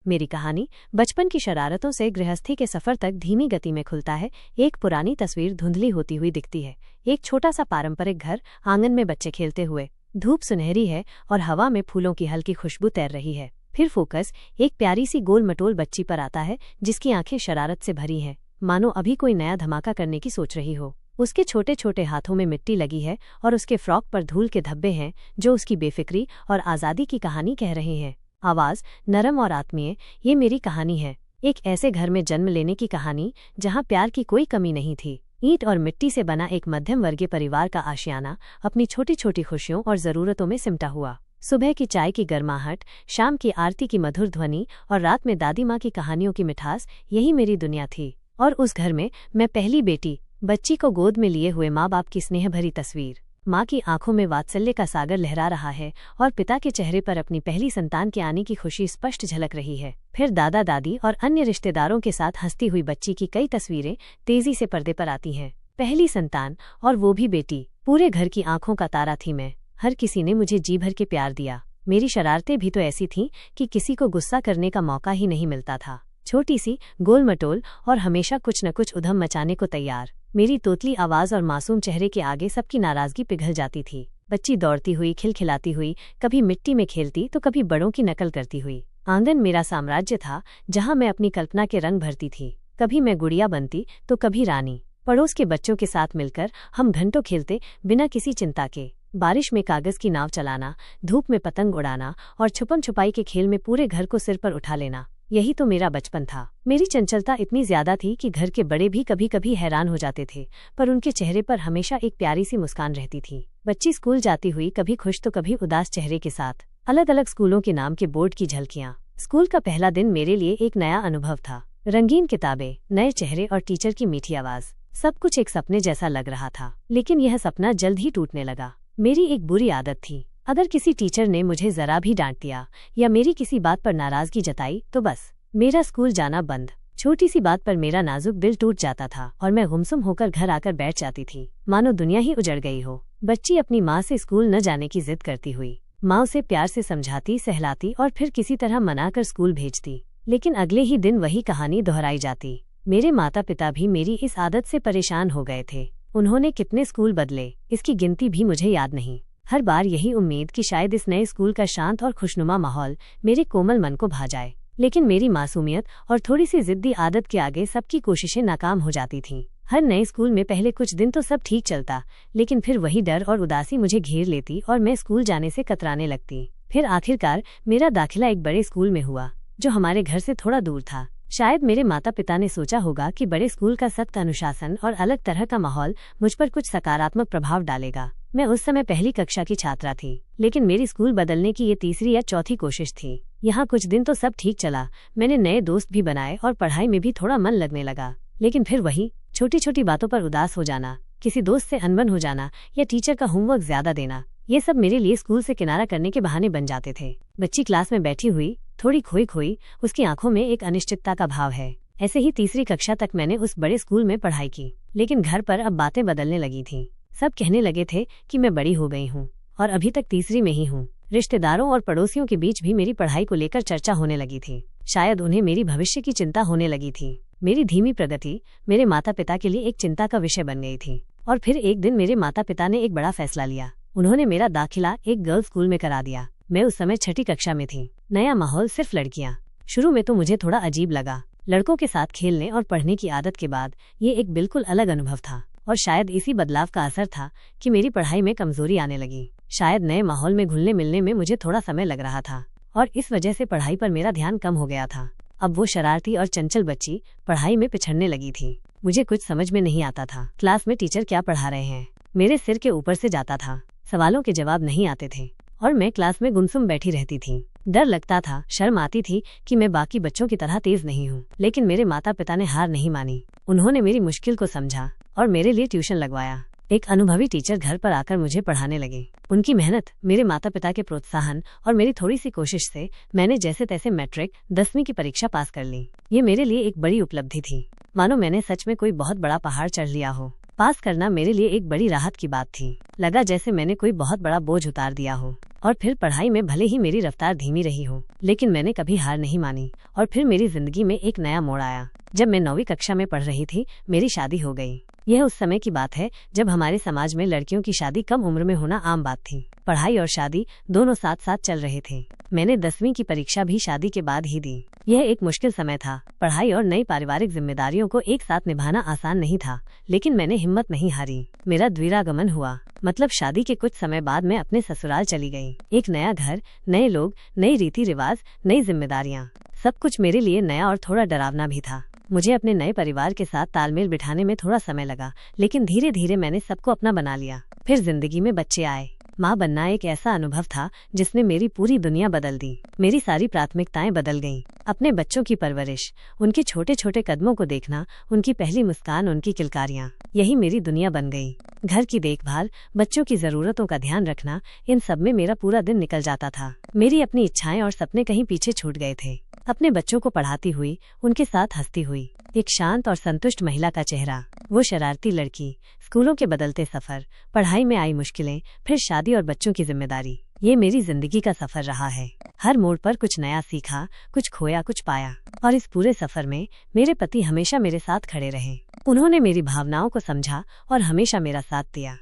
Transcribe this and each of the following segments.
मेरी कहानी बचपन की शरारतों से गृहस्थी के सफर तक धीमी गति में खुलता है। एक पुरानी तस्वीर धुंधली होती हुई दिखती है। एक छोटा सा पारंपरिक घर, आंगन में बच्चे खेलते हुए। धूप सुनहरी है और हवा में फूलों की हल्की खुशबू तैर रही है। फिर फोकस एक प्यारी सी गोल मटोल बच्ची पर आता है, जिसकी आंखें शरारत से भरी हैं, मानो अभी कोई नया धमाका करने की सोच रही हो। उसके छोटे छोटे हाथों में मिट्टी लगी है और उसके फ्रॉक पर धूल के धब्बे हैं, जो उसकी बेफिक्री और आज़ादी की कहानी कह रहे हैं। आवाज़ नरम और आत्मीय, ये मेरी कहानी है। एक ऐसे घर में जन्म लेने की कहानी जहाँ प्यार की कोई कमी नहीं थी। ईंट और मिट्टी से बना एक मध्यम वर्गीय परिवार का आशियाना अपनी छोटी छोटी खुशियों और ज़रूरतों में सिमटा हुआ। सुबह की चाय की गर्माहट, शाम की आरती की मधुर ध्वनि और रात में दादी माँ की कहानियों की मिठास, यही मेरी दुनिया थी। और उस घर में मैं पहली बेटी, बच्ची को गोद में लिए हुए माँ बाप की स्नेह भरी तस्वीर। माँ की आंखों में वात्सल्य का सागर लहरा रहा है और पिता के चेहरे पर अपनी पहली संतान के आने की खुशी स्पष्ट झलक रही है। फिर दादा दादी और अन्य रिश्तेदारों के साथ हंसती हुई बच्ची की कई तस्वीरें तेजी से पर्दे पर आती हैं। पहली संतान, और वो भी बेटी। पूरे घर की आंखों का तारा थी मैं। हर किसी ने मुझे जी भर के प्यार दिया। मेरी शरारतें भी तो ऐसी थीं कि किसी को गुस्सा करने का मौका ही नहीं मिलता था। छोटी सी, गोल मटोल और हमेशा कुछ न कुछ उधम मचाने को तैयार। मेरी तोतली आवाज़ और मासूम चेहरे के आगे सबकी नाराज़गी पिघल जाती थी। बच्ची दौड़ती हुई, खिलखिलाती हुई, कभी मिट्टी में खेलती तो कभी बड़ों की नकल करती हुई। आंगन मेरा साम्राज्य था, जहाँ मैं अपनी कल्पना के रंग भरती थी। कभी मैं गुड़िया बनती तो कभी रानी। पड़ोस के बच्चों के साथ मिलकर हम घंटों खेलते, बिना किसी चिंता के। बारिश में कागज़ की नाव चलाना, धूप में पतंग उड़ाना और छुपन छुपाई के खेल में पूरे घर को सिर पर उठा लेना, यही तो मेरा बचपन था। मेरी चंचलता इतनी ज्यादा थी कि घर के बड़े भी कभी कभी हैरान हो जाते थे, पर उनके चेहरे पर हमेशा एक प्यारी सी मुस्कान रहती थी। बच्ची स्कूल जाती हुई, कभी खुश तो कभी उदास चेहरे के साथ। अलग अलग स्कूलों के नाम के बोर्ड की झलकियां। स्कूल का पहला दिन मेरे लिए एक नया अनुभव था। रंगीन किताबें, नए चेहरे और टीचर की मीठी आवाज़, सब कुछ एक सपने जैसा लग रहा था। लेकिन यह सपना जल्द ही टूटने लगा। मेरी एक बुरी आदत थी, अगर किसी टीचर ने मुझे जरा भी डांट दिया या मेरी किसी बात पर नाराजगी जताई तो बस मेरा स्कूल जाना बंद। छोटी सी बात पर मेरा नाजुक दिल टूट जाता था और मैं गुमसुम होकर घर आकर बैठ जाती थी, मानो दुनिया ही उजड़ गई हो। बच्ची अपनी माँ से स्कूल न जाने की जिद करती हुई। माँ उसे प्यार से समझाती, सहलाती और फिर किसी तरह मनाकर स्कूल भेजती। लेकिन अगले ही दिन वही कहानी दोहराई जाती। मेरे माता पिता भी मेरी इस आदत से परेशान हो गए थे। उन्होंने कितने स्कूल बदले, इसकी गिनती भी मुझे याद नहीं। हर बार यही उम्मीद कि शायद इस नए स्कूल का शांत और खुशनुमा माहौल मेरे कोमल मन को भा जाए। लेकिन मेरी मासूमियत और थोड़ी सी जिद्दी आदत के आगे सबकी कोशिशें नाकाम हो जाती थीं। हर नए स्कूल में पहले कुछ दिन तो सब ठीक चलता, लेकिन फिर वही डर और उदासी मुझे घेर लेती और मैं स्कूल जाने से कतराने लगती। फिर आखिरकार मेरा दाखिला एक बड़े स्कूल में हुआ, जो हमारे घर से थोड़ा दूर था। शायद मेरे माता पिता ने सोचा होगा कि बड़े स्कूल का सख्त अनुशासन और अलग तरह का माहौल मुझ पर कुछ सकारात्मक प्रभाव डालेगा। मैं उस समय पहली कक्षा की छात्रा थी, लेकिन मेरी स्कूल बदलने की ये तीसरी या चौथी कोशिश थी। यहाँ कुछ दिन तो सब ठीक चला, मैंने नए दोस्त भी बनाए और पढ़ाई में भी थोड़ा मन लगने लगा। लेकिन फिर वही छोटी छोटी बातों पर उदास हो जाना, किसी दोस्त से अनबन हो जाना या टीचर का होमवर्क ज्यादा देना, ये सब मेरे लिए स्कूल से किनारा करने के बहाने बन जाते थे। बच्ची क्लास में बैठी हुई, थोड़ी खोई खोई, उसकी आंखों में एक अनिश्चितता का भाव है। ऐसे ही तीसरी कक्षा तक मैंने उस बड़े स्कूल में पढ़ाई की, लेकिन घर पर अब बातें बदलने लगी थीं। सब कहने लगे थे कि मैं बड़ी हो गई हूँ और अभी तक तीसरी में ही हूँ। रिश्तेदारों और पड़ोसियों के बीच भी मेरी पढ़ाई को लेकर चर्चा होने लगी थी। शायद उन्हें मेरी भविष्य की चिंता होने लगी थी। मेरी धीमी प्रगति मेरे माता पिता के लिए एक चिंता का विषय बन गई थी। और फिर एक दिन मेरे माता पिता ने एक बड़ा फैसला लिया। उन्होंने मेरा दाखिला एक गर्ल्स स्कूल में करा दिया। मैं उस समय छठी कक्षा में थी। नया माहौल, सिर्फ लड़कियाँ। शुरू में तो मुझे थोड़ा अजीब लगा। लड़कों के साथ खेलने और पढ़ने की आदत के बाद ये एक बिल्कुल अलग अनुभव था। और शायद इसी बदलाव का असर था कि मेरी पढ़ाई में कमजोरी आने लगी। शायद नए माहौल में घुलने मिलने में मुझे थोड़ा समय लग रहा था और इस वजह से पढ़ाई पर मेरा ध्यान कम हो गया था। अब वो शरारती और चंचल बच्ची पढ़ाई में पिछड़ने लगी थी। मुझे कुछ समझ में नहीं आता था। क्लास में टीचर क्या पढ़ा रहे हैं मेरे सिर के ऊपर से जाता था। सवालों के जवाब नहीं आते थे और मैं क्लास में गुमसुम बैठी रहती थी। डर लगता था, शर्म आती थी कि मैं बाकी बच्चों की तरह तेज नहीं हूँ। लेकिन मेरे माता पिता ने हार नहीं मानी। उन्होंने मेरी मुश्किल को समझा और मेरे लिए ट्यूशन लगवाया। एक अनुभवी टीचर घर पर आकर मुझे पढ़ाने लगे। उनकी मेहनत, मेरे माता पिता के प्रोत्साहन और मेरी थोड़ी सी कोशिश से मैंने जैसे तैसे मैट्रिक 10वीं की परीक्षा पास कर ली। ये मेरे लिए एक बड़ी उपलब्धि थी, मानो मैंने सच में कोई बहुत बड़ा पहाड़ चढ़ लिया हो। पास करना मेरे लिए एक बड़ी राहत की बात थी। लगा जैसे मैंने कोई बहुत बड़ा बोझ उतार दिया हो। और फिर पढ़ाई में भले ही मेरी रफ्तार धीमी रही हो, लेकिन मैंने कभी हार नहीं मानी। और फिर मेरी जिंदगी में एक नया मोड़ आया। जब मैं 9वीं कक्षा में पढ़ रही थी, मेरी शादी हो गई। यह उस समय की बात है जब हमारे समाज में लड़कियों की शादी कम उम्र में होना आम बात थी। पढ़ाई और शादी दोनों साथ साथ चल रहे थे। मैंने 10वीं की परीक्षा भी शादी के बाद ही दी। यह एक मुश्किल समय था। पढ़ाई और नई पारिवारिक जिम्मेदारियों को एक साथ निभाना आसान नहीं था, लेकिन मैंने हिम्मत नहीं हारी। मेरा द्विरागमन हुआ, मतलब शादी के कुछ समय बाद मैं अपने ससुराल चली गई। एक नया घर, नए लोग, नई रीति रिवाज, नई जिम्मेदारियां, सब कुछ मेरे लिए नया और थोड़ा डरावना भी था। मुझे अपने नए परिवार के साथ तालमेल बिठाने में थोड़ा समय लगा, लेकिन धीरे धीरे मैंने सबको अपना बना लिया। फिर जिंदगी में बच्चे आए। माँ बनना एक ऐसा अनुभव था जिसने मेरी पूरी दुनिया बदल दी। मेरी सारी प्राथमिकताएं बदल गईं। अपने बच्चों की परवरिश, उनके छोटे छोटे कदमों को देखना, उनकी पहली मुस्कान, उनकी किलकारियाँ, यही मेरी दुनिया बन गई। घर की देखभाल, बच्चों की जरूरतों का ध्यान रखना, इन सब में मेरा पूरा दिन निकल जाता था। मेरी अपनी इच्छाएं और सपने कहीं पीछे छूट गए थे। अपने बच्चों को पढ़ाती हुई, उनके साथ हंसती हुई, एक शांत और संतुष्ट महिला का चेहरा, वो शरारती लड़की, स्कूलों के बदलते सफर, पढ़ाई में आई मुश्किलें, फिर शादी और बच्चों की जिम्मेदारी, ये मेरी जिंदगी का सफर रहा है। हर मोड़ पर कुछ नया सीखा, कुछ खोया, कुछ पाया। और इस पूरे सफर में मेरे पति हमेशा मेरे साथ खड़े रहे। उन्होंने मेरी भावनाओं को समझा और हमेशा मेरा साथ दिया।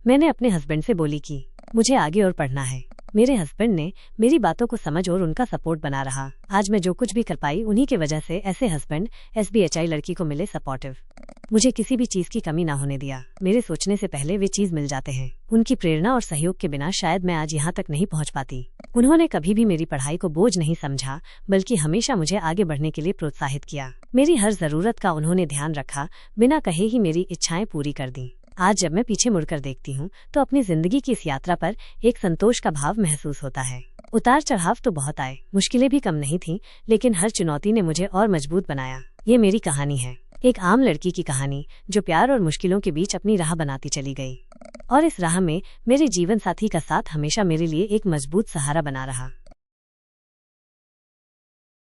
मैंने अपने हस्बैंड से बोली कि मुझे आगे और पढ़ना है। मेरे हस्बैंड ने मेरी बातों को समझ और उनका सपोर्ट बना रहा। आज मैं जो कुछ भी कर पाई उन्हीं के वजह से। ऐसे हस्बैंड SBHI लड़की को मिले, सपोर्टिव, मुझे किसी भी चीज की कमी ना होने दिया। मेरे सोचने से पहले वे चीज मिल जाते हैं। उनकी प्रेरणा और सहयोग के बिना शायद मैं आज यहाँ तक नहीं पहुँच पाती। उन्होंने कभी भी मेरी पढ़ाई को बोझ नहीं समझा, बल्कि हमेशा मुझे आगे बढ़ने के लिए प्रोत्साहित किया। मेरी हर जरूरत का उन्होंने ध्यान रखा, बिना कहे ही मेरी इच्छाएं पूरी कर दी। आज जब मैं पीछे मुड़कर देखती हूँ तो अपनी जिंदगी की इस यात्रा पर एक संतोष का भाव महसूस होता है। उतार चढ़ाव तो बहुत आए, मुश्किलें भी कम नहीं थीं, लेकिन हर चुनौती ने मुझे और मजबूत बनाया। ये मेरी कहानी है, एक आम लड़की की कहानी जो प्यार और मुश्किलों के बीच अपनी राह बनाती चली गई। और इस राह में मेरे जीवन साथी का साथ हमेशा मेरे लिए एक मजबूत सहारा बना रहा।